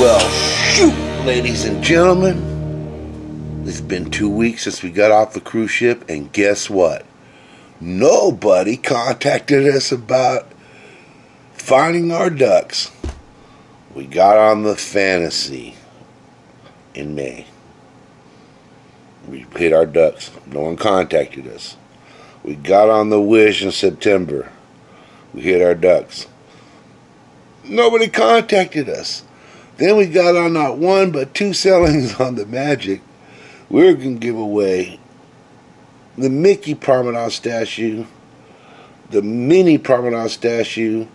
Well, shoot, ladies and gentlemen. It's been 2 weeks since we got off the cruise ship, and guess what? Nobody contacted us about finding our ducks. We got on the Fantasy in May. We hit our ducks. No one contacted us. We got on the Wish in September. We hit our ducks. Nobody contacted us. Then we got on not one but two sailings on the Magic. We're going to give away the Mickey Promenade statue, the Minnie Promenade statue,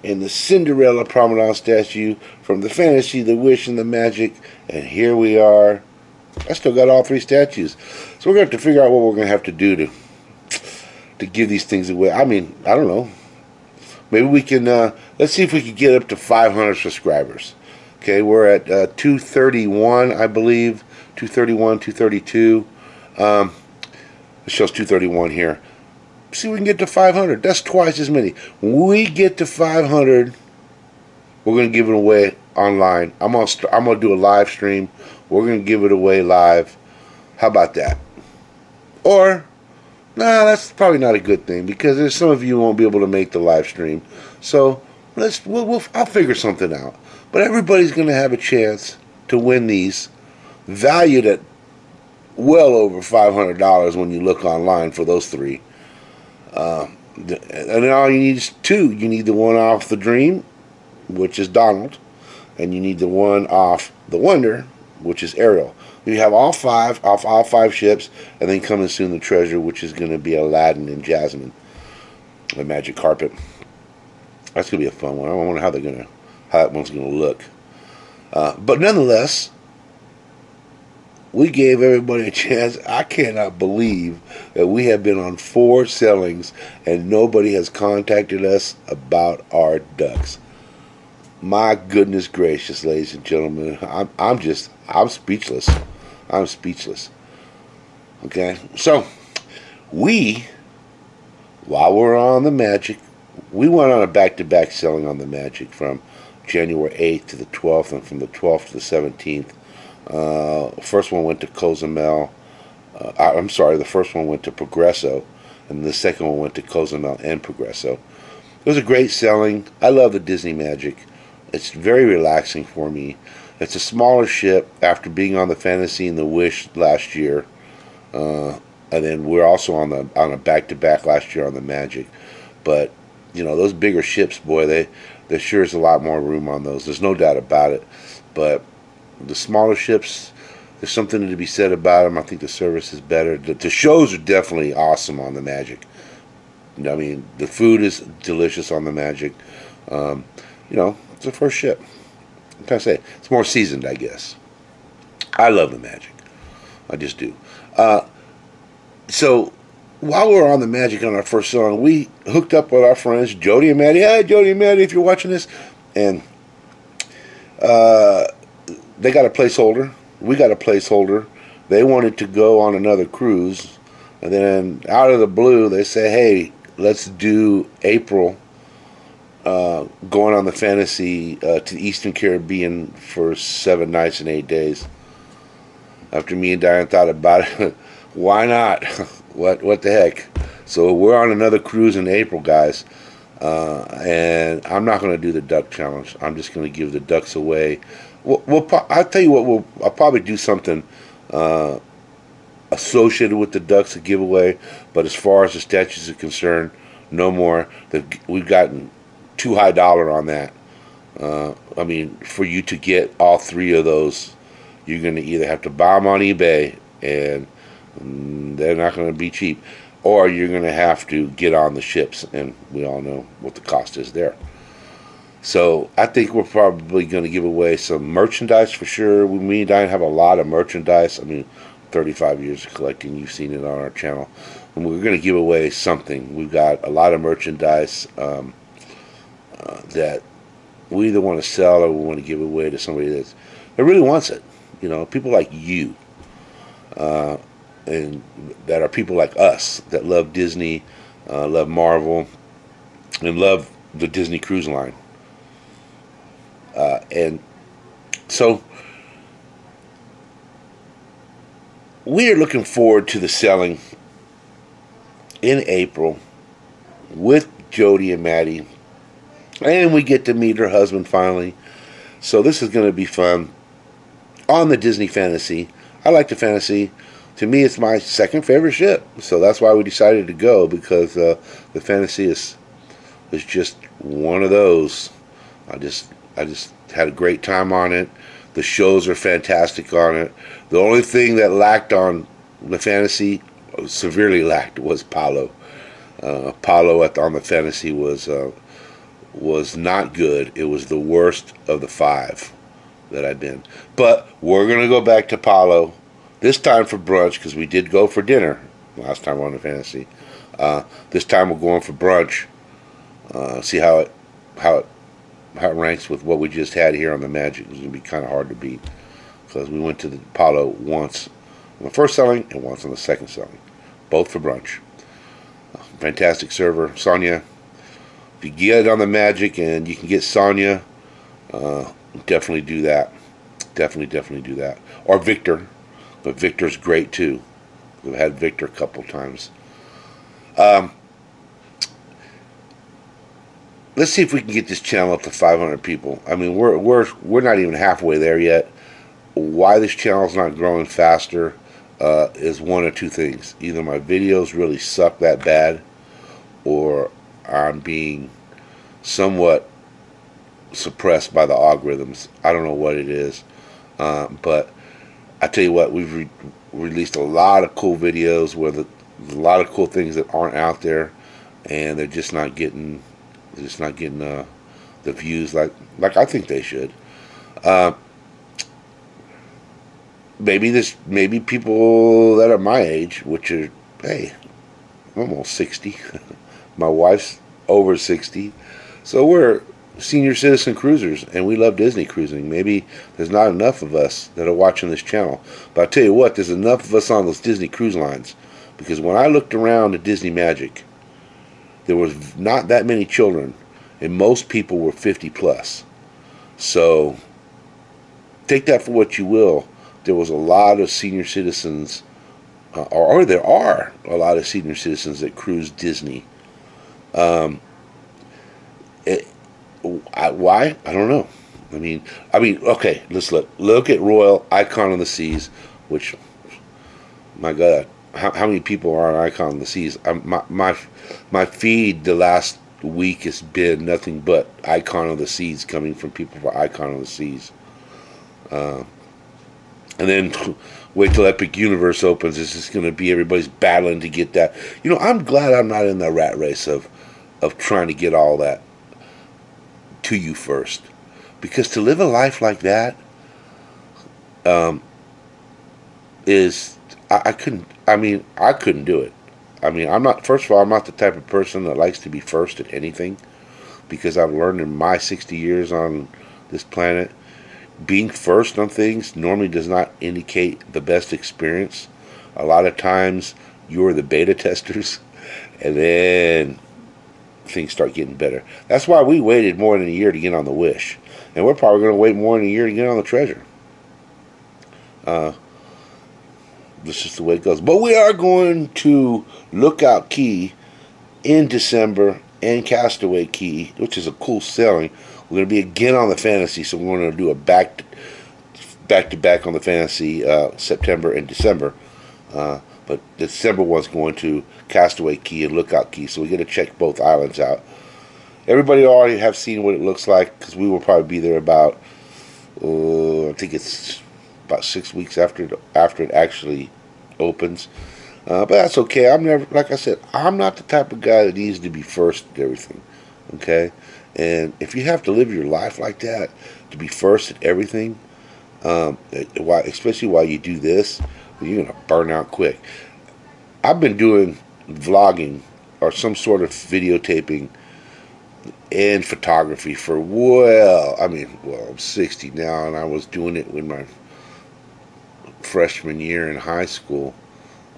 and the Cinderella Promenade statue from the Fantasy, the Wish, and the Magic. And here we are. I still got all three statues. So we're going to have to figure out what we're going to have to do to give these things away. I mean, I don't know. Maybe we can, let's see if we can get up to 500 subscribers. Okay, we're at 231, I believe. 231, 232. It shows 231 here. See if we can get to 500. That's twice as many. When we get to 500, we're going to give it away online. I'm gonna do a live stream. We're going to give it away live. How about that? Or, nah, that's probably not a good thing because there's some of you who won't be able to make the live stream. So I'll figure something out. But everybody's going to have a chance to win these, valued at well over $500 when you look online for those three. And then all you need is two. You need the one off the Dream, which is Donald, and you need the one off the Wonder, which is Ariel. You have all five off all five ships, and then coming soon the Treasure, which is going to be Aladdin and Jasmine, the Magic Carpet. That's going to be a fun one. I wonder how that one's going to look. But nonetheless, we gave everybody a chance. I cannot believe that we have been on 4 sailings and nobody has contacted us about our ducks. My goodness gracious, ladies and gentlemen, I'm speechless. I'm speechless. Okay, so while we're on the Magic, we went on a back-to-back sailing on the Magic from January 8th to the 12th, and from the 12th to the 17th. First one went to Cozumel. I'm sorry, the first one went to Progresso, and the second one went to Cozumel and Progresso. It was a great sailing. I love the Disney Magic. It's very relaxing for me. It's a smaller ship after being on the Fantasy and the Wish last year. And then we're also on a back-to-back last year on the Magic. But, you know, those bigger ships, boy, there sure is a lot more room on those. There's no doubt about it. But the smaller ships, there's something to be said about them. I think the service is better. The shows are definitely awesome on the Magic. I mean, the food is delicious on the Magic. You know, it's the first ship. What can I say? It's more seasoned, I guess. I love the Magic. I just do. So while we were on the Magic on our first song, we hooked up with our friends Jody and Maddie. Hey, Jody and Maddie, if you're watching this, and they got a placeholder. We got a placeholder. They wanted to go on another cruise, and then out of the blue, they say, "Hey, let's do April, going on the Fantasy to the Eastern Caribbean for 7 nights and 8 days." After me and Diane thought about it, why not? What the heck? So we're on another cruise in April, guys. And I'm not going to do the duck challenge. I'm just going to give the ducks away. I'll tell you what. I'll probably do something associated with the ducks to give away. But as far as the statues are concerned, no more. We've gotten too high dollar on that. I mean, for you to get all 3 of those, you're going to either have to buy them on eBay, and they're not going to be cheap, or you're going to have to get on the ships, and we all know what the cost is there. So I think we're probably going to give away some merchandise for sure. Me and Diane have a lot of merchandise. I mean, 35 years of collecting. You've seen it on our channel. And we're going to give away something. We've got a lot of merchandise that we either want to sell or we want to give away to somebody that really wants it. You know, people like you. And that are people like us that love Disney, love Marvel, and love the Disney Cruise Line. And So we are looking forward to the selling in April with Jody and Maddie, and we get to meet her husband finally. So this is going to be fun on the Disney Fantasy. I like the Fantasy. To me, it's my second favorite ship, so that's why we decided to go, because the Fantasy is just one of those. I just had a great time on it. The shows are fantastic on it. The only thing that lacked on the Fantasy, severely lacked, was Pallo. Pallo on the Fantasy was not good. It was the worst of the 5 that I've been. But we're gonna go back to Pallo this time for brunch, because we did go for dinner last time on the Fantasy. This time we're going for brunch. See how it ranks with what we just had here on the Magic. It's gonna be kind of hard to beat, because we went to the Pallo once on the first selling and once on the second selling, both for brunch. Fantastic server, Sonia. If you get it on the Magic and you can get Sonia, definitely do that. Definitely do that. Or Victor, but Victor's great too. We've had Victor a couple times. Let's see if we can get this channel up to 500 people. I mean, we're not even halfway there yet. Why this channel's not growing faster is one of two things: either my videos really suck that bad, or I'm being somewhat suppressed by the algorithms. I don't know what it is, but I tell you what, we've released a lot of cool videos where a lot of cool things that aren't out there, and they're just not getting the views like I think they should. Maybe people that are my age, which are, hey, I'm almost 60. My wife's over 60, so we're senior citizen cruisers, and we love Disney cruising. Maybe there's not enough of us that are watching this channel, but I tell you what, there's enough of us on those Disney cruise lines, because when I looked around at Disney Magic, there was not that many children, and most people were 50 plus. So take that for what you will. There was a lot of senior citizens, or there are a lot of senior citizens that cruise Disney. Why? I don't know. I mean, okay. Let's look at Royal Icon on the Seas, which, my God, how many people are on Icon on the Seas? My feed the last week has been nothing but Icon on the Seas coming from people for Icon on the Seas. And then wait till Epic Universe opens. It's just going to be everybody's battling to get that. I'm glad I'm not in the rat race of trying to get all that to you first, because to live a life like that is I couldn't. I couldn't do it. I'm not. First of all, I'm not the type of person that likes to be first at anything, because I've learned in my 60 years on this planet, being first on things normally does not indicate the best experience. A lot of times you're the beta testers, and then things start getting better. That's why we waited more than a year to get on the Wish, and we're probably going to wait more than a year to get on the Treasure. This is the way it goes. But we are going to Lookout Key in December, and Castaway Key, which is a cool sailing. We're going to be again on the Fantasy, so we're going to do a back to back on the Fantasy, September and December. But December one's going to Castaway Key and Lookout Key, so we got to check both islands out. Everybody already have seen what it looks like, because we will probably be there about, I think it's about 6 weeks after it actually opens. But that's okay. I'm never, like I said, I'm not the type of guy that needs to be first at everything. Okay, and if you have to live your life like that to be first at everything, especially while you do this, you're gonna burn out quick. I've been doing vlogging or some sort of videotaping and photography for I'm 60 now, and I was doing it in my freshman year in high school.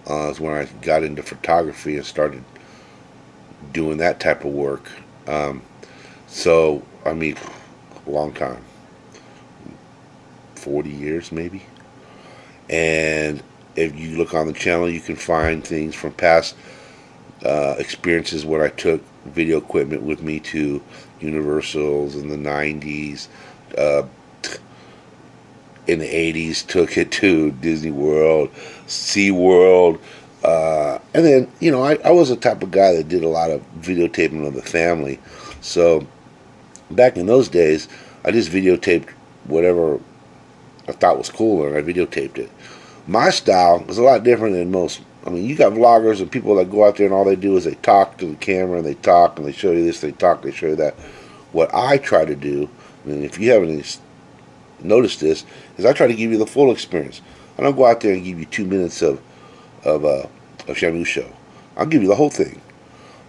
Is when I got into photography and started doing that type of work. So, a long time. 40 years maybe. And if you look on the channel, you can find things from past experiences when I took video equipment with me to Universals in the 90s. Uh, in the 80s, took it to Disney World, Sea World. And then, I was the type of guy that did a lot of videotaping of the family. So back in those days, I just videotaped whatever I thought was cool, and I videotaped it. My style is a lot different than most. I mean, you got vloggers and people that go out there and all they do is they talk to the camera and they talk and they show you this, they talk, they show you that. What I try to do, and if you haven't noticed this, is I try to give you the full experience. I don't go out there and give you 2 minutes of Shamu show. I'll give you the whole thing.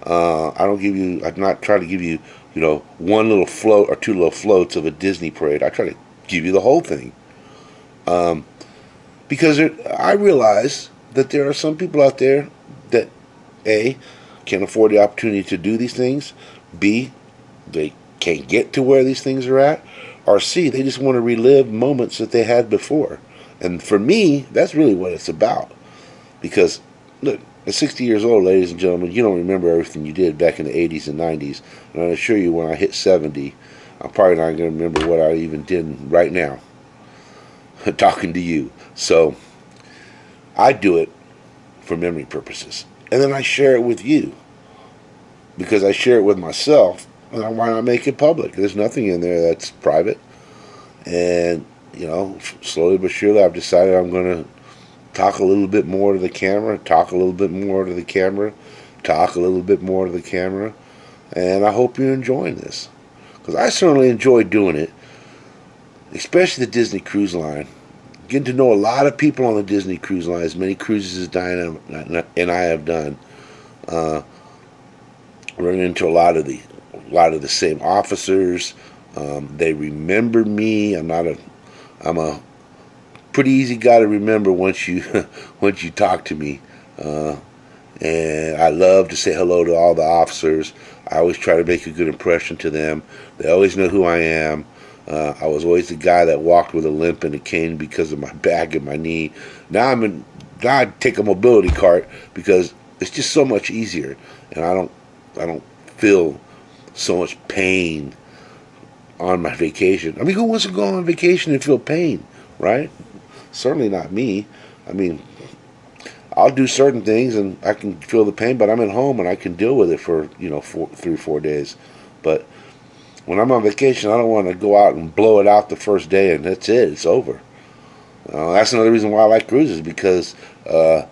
I'm not trying to give you, one little float or two little floats of a Disney parade. I try to give you the whole thing. Because I realize that there are some people out there that, A, can't afford the opportunity to do these things, B, they can't get to where these things are at, or C, they just want to relive moments that they had before. And for me, that's really what it's about. Because, look, at 60 years old, ladies and gentlemen, you don't remember everything you did back in the 80s and 90s. And I assure you, when I hit 70, I'm probably not going to remember what I even did right now, talking to you. So, I do it for memory purposes. And then I share it with you. Because I share it with myself, and why not make it public? There's nothing in there that's private. And, slowly but surely I've decided I'm going to talk a little bit more to the camera, talk a little bit more to the camera, talk a little bit more to the camera. And I hope you're enjoying this. Because I certainly enjoy doing it. Especially the Disney Cruise Line. Getting to know a lot of people on the Disney Cruise Line, as many cruises as Diana and I have done. Running into a lot of the same officers. They remember me. I'm a pretty easy guy to remember once you once you talk to me. And I love to say hello to all the officers. I always try to make a good impression to them. They always know who I am. I was always the guy that walked with a limp and a cane because of my back and my knee. Now I take a mobility cart because it's just so much easier, and I don't feel so much pain on my vacation. I mean, who wants to go on vacation and feel pain, right? Certainly not me. I mean, I'll do certain things and I can feel the pain, but I'm at home and I can deal with it for 3 or 4 days. But when I'm on vacation, I don't want to go out and blow it out the first day and that's it. It's over. That's another reason why I like cruises, because I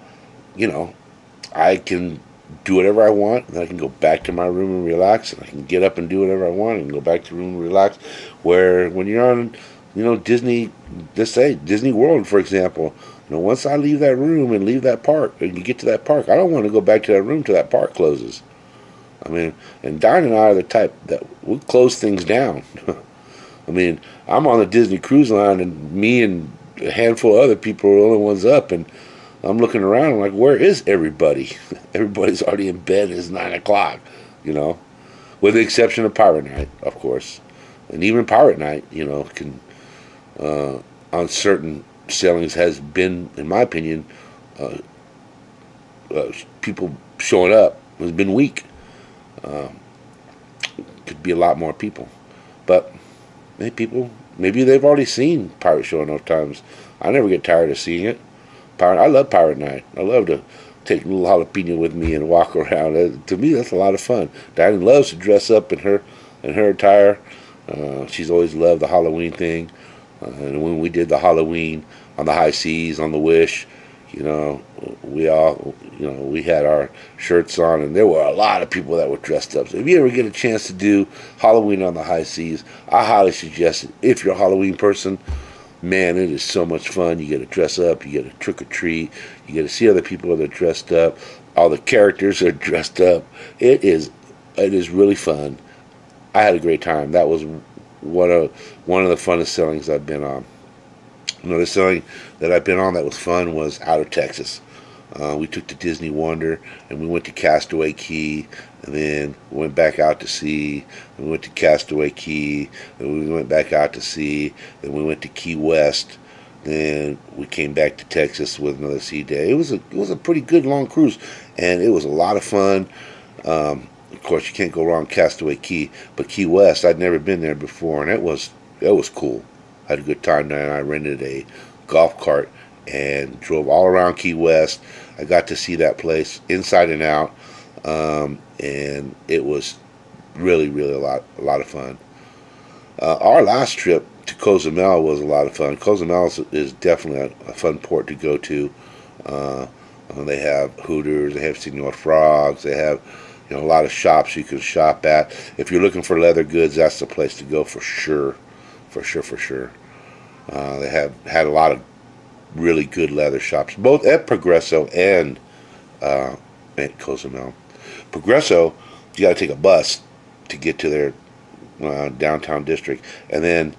can do whatever I want, and I can go back to my room and relax, and I can get up and do whatever I want and go back to the room and relax. Where when you're on, Disney, let's say Disney World, for example, once I leave that room and leave that park, and you get to that park, I don't want to go back to that room till that park closes. I mean, and Diane and I are the type that will close things down. I mean, I'm on the Disney Cruise Line, and me and a handful of other people are the only ones up, and I'm looking around, I'm like, where is everybody? Everybody's already in bed. It's 9 o'clock, with the exception of Pirate Night, of course. And even Pirate Night, can, on certain sailings, has been, in my opinion, people showing up has been weak. Could be a lot more people. But maybe they've already seen Pirate Show enough times. I never get tired of seeing it. I love Pirate Night. I love to take a little jalapeno with me and walk around. To me, that's a lot of fun. Diane loves to dress up in her attire. She's always loved the Halloween thing. And when we did the Halloween on the high seas, on the Wish, we all, we had our shirts on, and there were a lot of people that were dressed up. So if you ever get a chance to do Halloween on the high seas, I highly suggest it. If you're a Halloween person, man, it is so much fun. You get to dress up, you get to trick or treat, you get to see other people that are dressed up. All the characters are dressed up. It is really fun. I had a great time. That was one of the funnest sailings I've been on. Another sailing that I've been on that was fun was out of Texas. We took the Disney Wonder, and we went to Castaway Key, and then we went back out to sea. And we went to Castaway Key, and we went back out to sea. Then we went to Key West. Then we came back to Texas with another sea day. It was a pretty good long cruise, and it was a lot of fun. Of course, you can't go wrong Castaway Key, but Key West, I'd never been there before, and it was cool. I had a good time there, and I rented a golf cart and drove all around Key West. I got to see that place inside and out, and it was really, really a lot of fun. Our last trip to Cozumel was a lot of fun. Cozumel is definitely a fun port to go to. They have Hooters, they have Senor Frogs, they have a lot of shops you can shop at. If you're looking for leather goods, that's the place to go for sure, for sure, for sure. They have had a lot of really good leather shops, both at Progresso and at Cozumel. Progresso, you got to take a bus to get to their downtown district, and then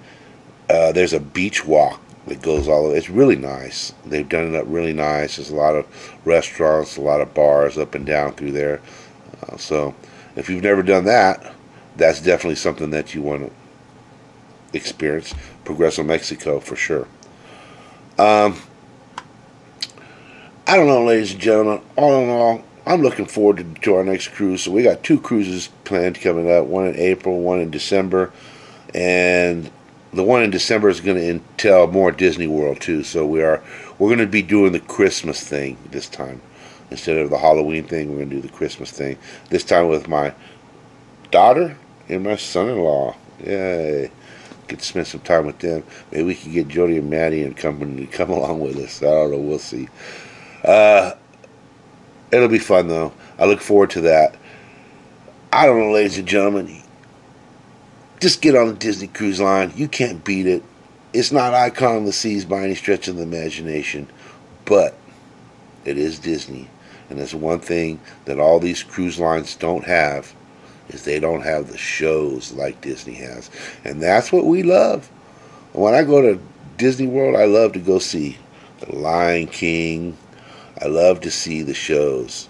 there's a beach walk that goes all the way. It's really nice. They've done it up really nice. There's a lot of restaurants, a lot of bars up and down through there. So if you've never done that, that's definitely something that you want to experience. Progresso, Mexico, for sure. I don't know, ladies and gentlemen. All in all, I'm looking forward to our next cruise. So we got 2 cruises planned coming up. One in April, one in December, and the one in December is going to entail more Disney World too. So we're going to be doing the Christmas thing this time instead of the Halloween thing. We're going to do the Christmas thing this time with my daughter and my son-in-law. Yay! Get to spend some time with them. Maybe we can get Jody and Maddie and company to come along with us. I don't know. We'll see. It'll be fun though. I look forward to that. I don't know, ladies and gentlemen. Just get on the Disney Cruise Line. You can't beat it. It's not Icon of the Seas by any stretch of the imagination, but it is Disney. And there's one thing that all these cruise lines don't have is they don't have the shows like Disney has. And that's what we love. When I go to Disney World, I love to go see The Lion King. I love to see the shows,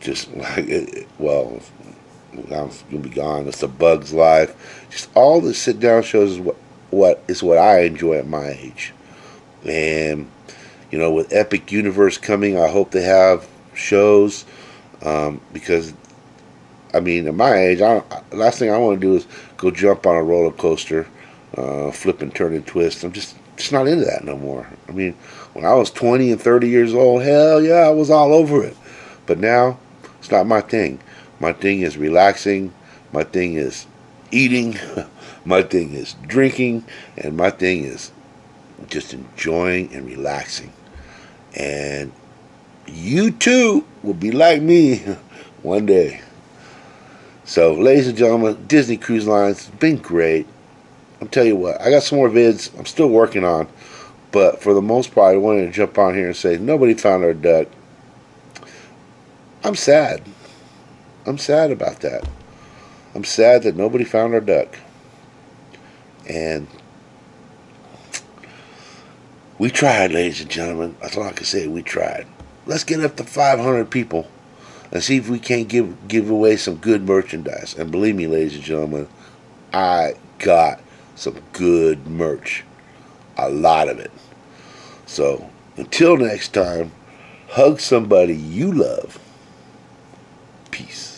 just like, well, I'm going to be gone. It's a Bug's Life. Just all the sit-down shows is what I enjoy at my age. And, with Epic Universe coming, I hope they have shows, because, at my age, last thing I want to do is go jump on a roller coaster, flip and turn and twist. I'm just not into that no more. When I was 20 and 30 years old, hell yeah, I was all over it. But now, it's not my thing. My thing is relaxing. My thing is eating. My thing is drinking. And my thing is just enjoying and relaxing. And you too will be like me one day. So, ladies and gentlemen, Disney Cruise Lines, been great. I'll tell you what, I got some more vids I'm still working on. But for the most part, I wanted to jump on here and say, nobody found our duck. I'm sad. I'm sad about that. I'm sad that nobody found our duck. And we tried, ladies and gentlemen. That's all I can say. We tried. Let's get up to 500 people and see if we can't give away some good merchandise. And believe me, ladies and gentlemen, I got some good merch. A lot of it. So, until next time, hug somebody you love. Peace.